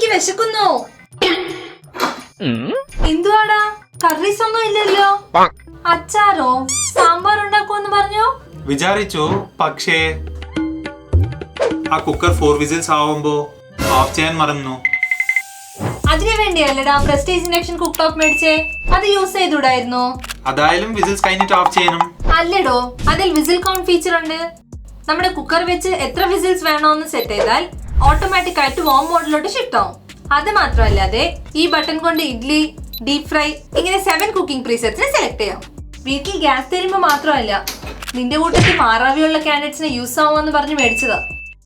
എനിക്ക് വിശക്കുന്നു. എന്തുവാടാ, കറീസ് ഒന്നും ഇല്ലല്ലോ. അച്ചാറോ സാമ്പാർ ഉണ്ടാക്കുമെന്ന് പറഞ്ഞോ? വിചാരിച്ചു, പക്ഷേ ആ കുക്കർ 4 വിസിൽസ് ആവുമ്പോ ഓഫ് ചെയ്യാൻ മറന്നു. അതിനു വേണ്ടിയല്ലടാ പ്രസ്റ്റീജ് ഇൻഡക്ഷൻ കുക്ക് ടോപ്പ് മേടിച്ചേ. അത് യൂസ് ചെയ്തൂടായിരുന്നോ? അതായാലും വിസിൽസ് കഴിഞ്ഞിട്ട് ഓഫ് ചെയ്യണം. അല്ലടോ, അതിൽ വിസിൽ കൗണ്ട് ഫീച്ചർ ഉണ്ട്. നമ്മുടെ കുക്കർ വെച്ച് എത്ര വിസിൽസ് വേണോന്ന് സെറ്റ് ചെയ്താൽ ഓട്ടോമാറ്റിക് ആയിട്ട് വാം മോഡിലോട്ട് ഷിഫ്റ്റ് ആവും. അത് മാത്രമല്ലാതെ ഈ ബട്ടൺ കൊണ്ട് ഇഡ്ലി, ഡീപ് ഫ്രൈ ഇങ്ങനെ 7 കുക്കിംഗ് പ്രീസെറ്റ്സിനെ സെലക്ട് ചെയ്യാം. വീട്ടിൽ ഗ്യാസ് തരുമ്പോ മാത്രമല്ല, നിന്റെ കൂട്ടത്തിൽ മാറാവിയുള്ള കാൻഡിഡേറ്റ്സിനെ യൂസ് ആവുമെന്ന് പറഞ്ഞ് മേടിച്ചതാ.